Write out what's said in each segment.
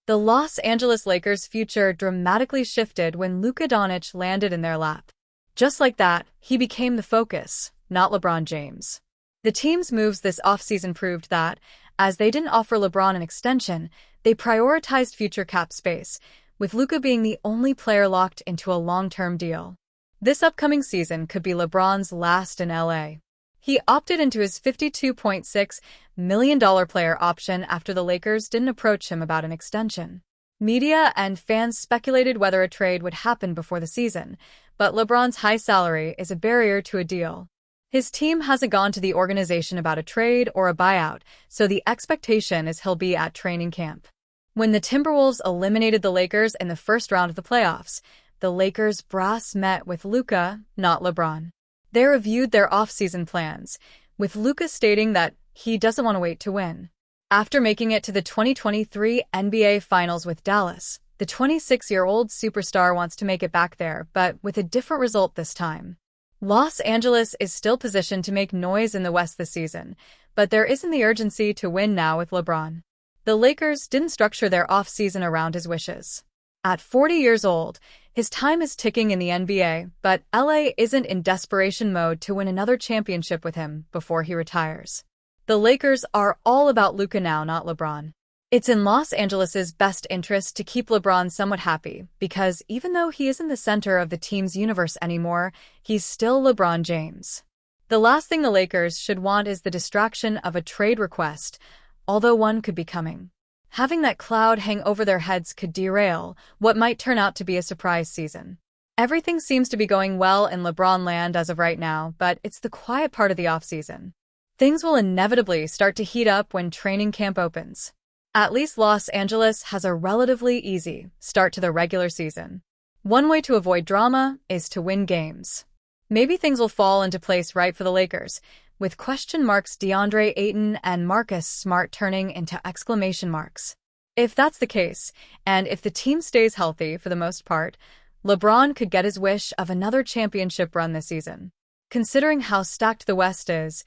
The Los Angeles Lakers' future dramatically shifted when Luka Doncic landed in their lap. Just like that, he became the focus, not LeBron James. The team's moves this offseason proved that, as they didn't offer LeBron an extension, they prioritized future cap space, with Luka being the only player locked into a long-term deal. This upcoming season could be LeBron's last in LA. He opted into his $52.6 million player option after the Lakers didn't approach him about an extension. Media and fans speculated whether a trade would happen before the season, but LeBron's high salary is a barrier to a deal. His team hasn't gone to the organization about a trade or a buyout, so the expectation is he'll be at training camp. When the Timberwolves eliminated the Lakers in the first round of the playoffs, the Lakers brass met with Luka, not LeBron. They reviewed their off-season plans, with Luka stating that he doesn't want to wait to win. After making it to the 2023 NBA Finals with Dallas, the 26-year-old superstar wants to make it back there, but with a different result this time. Los Angeles is still positioned to make noise in the West this season, but there isn't the urgency to win now with LeBron. The Lakers didn't structure their off-season around his wishes. At 40 years old, his time is ticking in the NBA, but LA isn't in desperation mode to win another championship with him before he retires. The Lakers are all about Luka now, not LeBron. It's in Los Angeles' best interest to keep LeBron somewhat happy, because even though he isn't the center of the team's universe anymore, he's still LeBron James. The last thing the Lakers should want is the distraction of a trade request, although one could be coming. Having that cloud hang over their heads could derail what might turn out to be a surprise season. Everything seems to be going well in LeBron land as of right now, but it's the quiet part of the offseason. Things will inevitably start to heat up when training camp opens. At least Los Angeles has a relatively easy start to the regular season. One way to avoid drama is to win games. Maybe things will fall into place right for the Lakers, with question marks DeAndre Ayton and Marcus Smart turning into exclamation marks. If that's the case, and if the team stays healthy for the most part, LeBron could get his wish of another championship run this season. Considering how stacked the West is,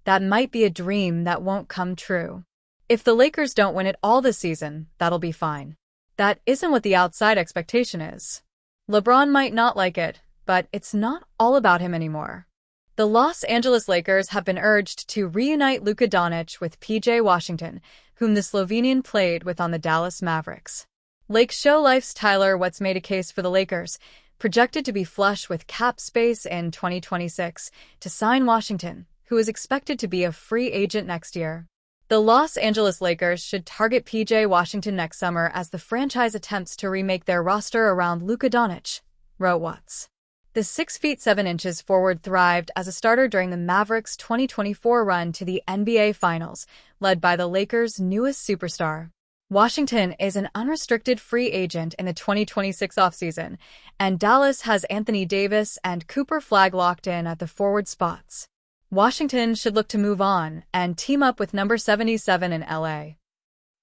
that might be a dream that won't come true. If the Lakers don't win it all this season, that'll be fine. That isn't what the outside expectation is. LeBron might not like it, but it's not all about him anymore. The Los Angeles Lakers have been urged to reunite Luka Doncic with PJ Washington, whom the Slovenian played with on the Dallas Mavericks. Lake Show Life's Tyler Watts made a case for the Lakers, projected to be flush with cap space in 2026, to sign Washington, who is expected to be a free agent next year. The Los Angeles Lakers should target PJ Washington next summer as the franchise attempts to remake their roster around Luka Doncic, wrote Watts. The 6'7" forward thrived as a starter during the Mavericks' 2024 run to the NBA Finals, led by the Lakers' newest superstar. Washington is an unrestricted free agent in the 2026 offseason, and Dallas has Anthony Davis and Cooper Flagg locked in at the forward spots. Washington should look to move on and team up with number 77 in LA.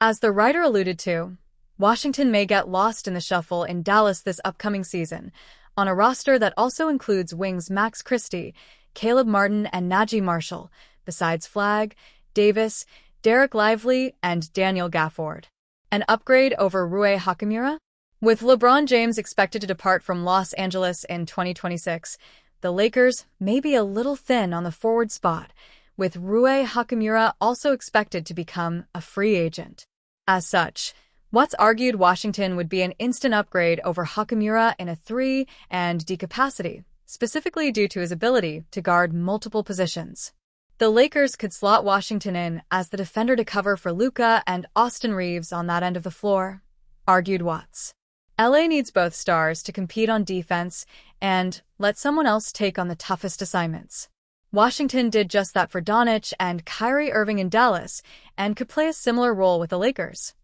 As the writer alluded to, Washington may get lost in the shuffle in Dallas this upcoming season, on a roster that also includes wings Max Christie, Caleb Martin, and Najee Marshall, besides Flagg, Davis, Derek Lively, and Daniel Gafford. An upgrade over Rui Hachimura? With LeBron James expected to depart from Los Angeles in 2026, the Lakers may be a little thin on the forward spot, with Rui Hachimura also expected to become a free agent. As such, Watts argued Washington would be an instant upgrade over Hachimura in a 3-and-D capacity, specifically due to his ability to guard multiple positions. The Lakers could slot Washington in as the defender to cover for Luka and Austin Reeves on that end of the floor, argued Watts. LA needs both stars to compete on defense and let someone else take on the toughest assignments. Washington did just that for Doncic and Kyrie Irving in Dallas and could play a similar role with the Lakers.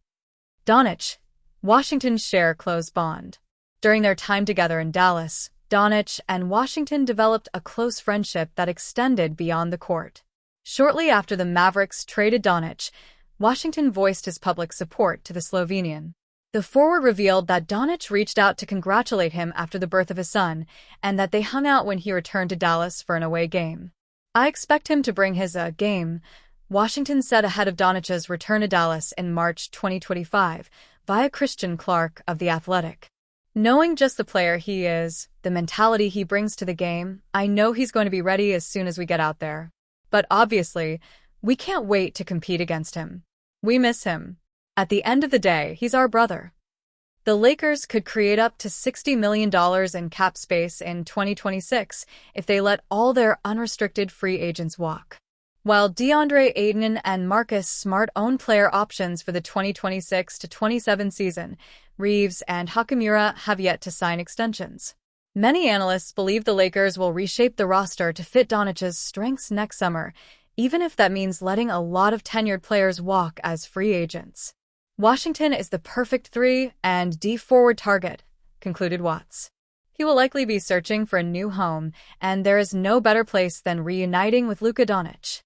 Doncic, Washington's share close bond. During their time together in Dallas, Doncic and Washington developed a close friendship that extended beyond the court. Shortly after the Mavericks traded Doncic, Washington voiced his public support to the Slovenian. The forward revealed that Doncic reached out to congratulate him after the birth of his son, and that they hung out when he returned to Dallas for an away game. "I expect him to bring his game," Washington said ahead of Doncic's return to Dallas in March 2025, via Christian Clark of The Athletic. Knowing just the player he is, the mentality he brings to the game, I know he's going to be ready as soon as we get out there. But obviously, we can't wait to compete against him. We miss him. At the end of the day, he's our brother. The Lakers could create up to $60 million in cap space in 2026 if they let all their unrestricted free agents walk. While DeAndre Ayton and Marcus Smart own player options for the 2026-27 season, Reeves and Hachimura have yet to sign extensions. Many analysts believe the Lakers will reshape the roster to fit Doncic's strengths next summer, even if that means letting a lot of tenured players walk as free agents. Washington is the perfect 3 and D forward target, concluded Watts. He will likely be searching for a new home, and there is no better place than reuniting with Luka Doncic.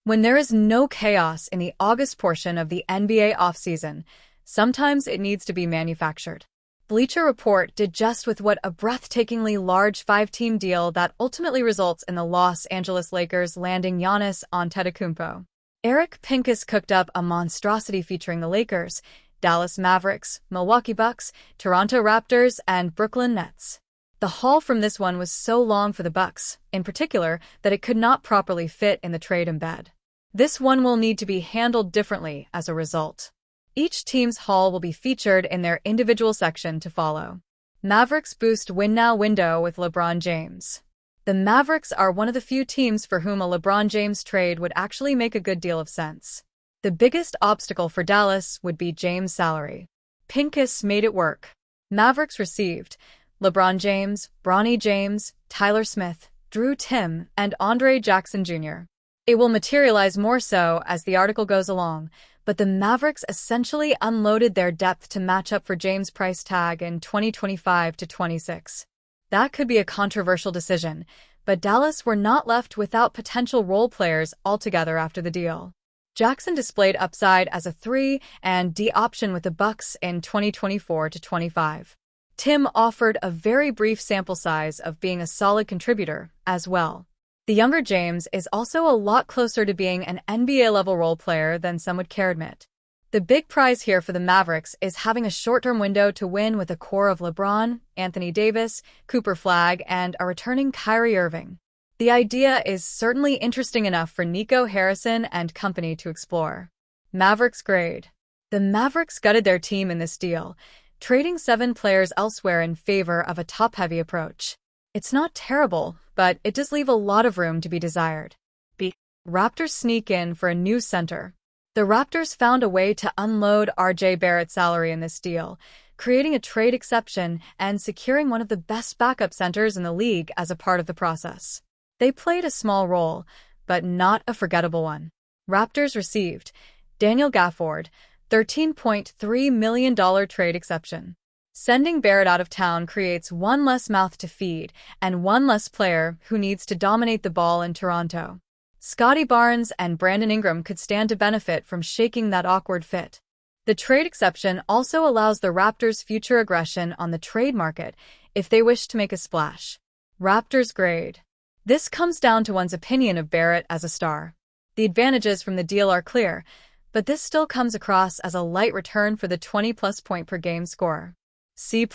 When there is no chaos in the August portion of the NBA offseason, sometimes it needs to be manufactured. Bleacher Report did just with what a breathtakingly large 5-team deal that ultimately results in the Los Angeles Lakers landing Giannis Antetokounmpo. Eric Pincus cooked up a monstrosity featuring the Lakers, Dallas Mavericks, Milwaukee Bucks, Toronto Raptors, and Brooklyn Nets. The haul from this one was so long for the Bucks, in particular, that it could not properly fit in the trade embed. This one will need to be handled differently as a result. Each team's haul will be featured in their individual section to follow. Mavericks boost win now window with LeBron James. The Mavericks are one of the few teams for whom a LeBron James trade would actually make a good deal of sense. The biggest obstacle for Dallas would be James' salary. Pincus made it work. Mavericks received LeBron James, Bronny James, Tyler Smith, Drew Timm, and Andre Jackson Jr. It will materialize more so as the article goes along, but the Mavericks essentially unloaded their depth to match up for James' price tag in 2025-26. That could be a controversial decision, but Dallas were not left without potential role players altogether after the deal. Jackson displayed upside as a 3 and D option with the Bucks in 2024-25. Timm offered a very brief sample size of being a solid contributor as well. The younger James is also a lot closer to being an NBA-level role player than some would care admit. The big prize here for the Mavericks is having a short-term window to win with a core of LeBron, Anthony Davis, Cooper Flagg, and a returning Kyrie Irving. The idea is certainly interesting enough for Nico Harrison and company to explore. Mavericks grade. The Mavericks gutted their team in this deal, trading 7 players elsewhere in favor of a top-heavy approach. It's not terrible, but it does leave a lot of room to be desired. B. Raptors sneak in for a new center. The Raptors found a way to unload RJ Barrett's salary in this deal, creating a trade exception and securing one of the best backup centers in the league as a part of the process. They played a small role, but not a forgettable one. Raptors received Daniel Gafford, $13.3 million trade exception. Sending Barrett out of town creates one less mouth to feed and one less player who needs to dominate the ball in Toronto. Scotty Barnes and Brandon Ingram could stand to benefit from shaking that awkward fit. The trade exception also allows the Raptors' future aggression on the trade market if they wish to make a splash. Raptors grade. This comes down to one's opinion of Barrett as a star. The advantages from the deal are clear, but this still comes across as a light return for the 20-plus point per game scorer. C+.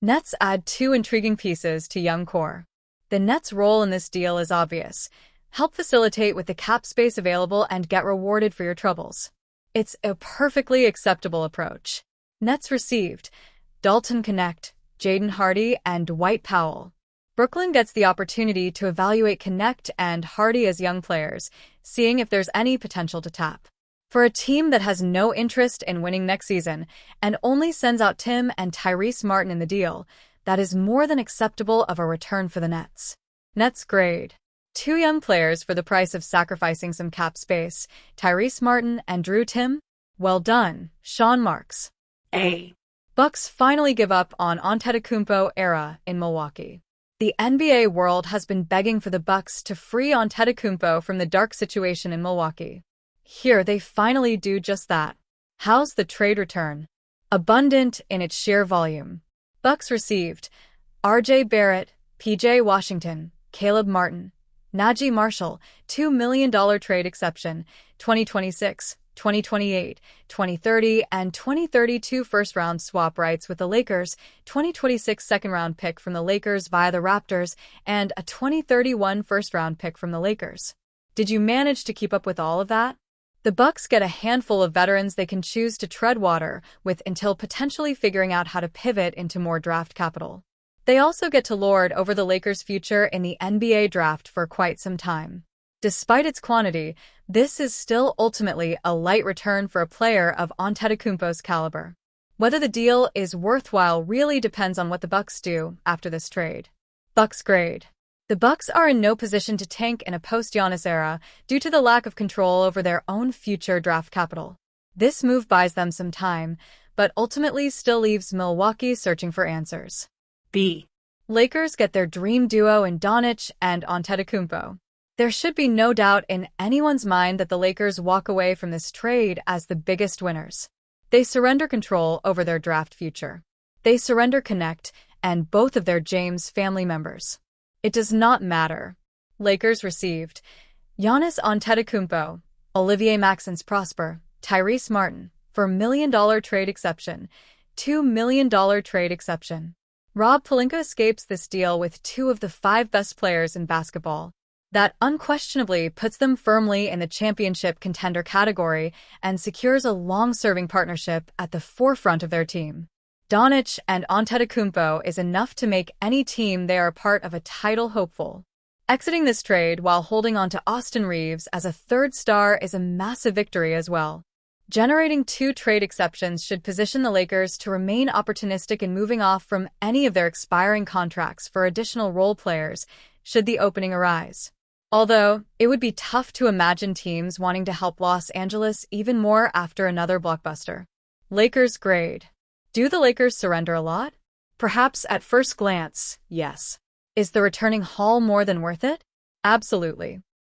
Nets add 2 intriguing pieces to young core. The Nets' role in this deal is obvious. Help facilitate with the cap space available and get rewarded for your troubles. It's a perfectly acceptable approach. Nets received Dalton Knecht, Jaden Hardy, and Dwight Powell. Brooklyn gets the opportunity to evaluate Knecht and Hardy as young players, seeing if there's any potential to tap. For a team that has no interest in winning next season and only sends out Timm and Tyrese Martin in the deal, that is more than acceptable of a return for the Nets. Nets grade. 2 young players for the price of sacrificing some cap space, Tyrese Martin and Drew Timm? Well done, Sean Marks. A. Bucks finally give up on Antetokounmpo era in Milwaukee. The NBA world has been begging for the Bucks to free Antetokounmpo from the dark situation in Milwaukee. Here they finally do just that. How's the trade return? Abundant in its sheer volume. Bucks received RJ Barrett, PJ Washington, Caleb Martin, Najee Marshall, $2 million trade exception, 2026, 2028, 2030, and 2032 first-round swap rights with the Lakers, 2026 second-round pick from the Lakers via the Raptors, and a 2031 first-round pick from the Lakers. Did you manage to keep up with all of that? The Bucks get a handful of veterans they can choose to tread water with until potentially figuring out how to pivot into more draft capital. They also get to lord over the Lakers' future in the NBA draft for quite some time. Despite its quantity, this is still ultimately a light return for a player of Antetokounmpo's caliber. Whether the deal is worthwhile really depends on what the Bucks do after this trade. Bucks grade. The Bucks are in no position to tank in a post-Giannis era due to the lack of control over their own future draft capital. This move buys them some time, but ultimately still leaves Milwaukee searching for answers. B. Lakers get their dream duo in Doncic and Antetokounmpo. There should be no doubt in anyone's mind that the Lakers walk away from this trade as the biggest winners. They surrender control over their draft future. They surrender Connect and both of their James family members. It does not matter. Lakers received Giannis Antetokounmpo, Olivier Maxence Prosper, Tyrese Martin for $1 million trade exception, $2 million trade exception. Rob Pelinka escapes this deal with two of the 5 best players in basketball. That unquestionably puts them firmly in the championship contender category and secures a long-serving partnership at the forefront of their team. Doncic and Antetokounmpo is enough to make any team they are part of a title hopeful. Exiting this trade while holding on to Austin Reaves as a third star is a massive victory as well. Generating 2 trade exceptions should position the Lakers to remain opportunistic in moving off from any of their expiring contracts for additional role players should the opening arise. Although, it would be tough to imagine teams wanting to help Los Angeles even more after another blockbuster. Lakers grade. Do the Lakers surrender a lot? Perhaps at first glance, yes. Is the returning haul more than worth it? Absolutely.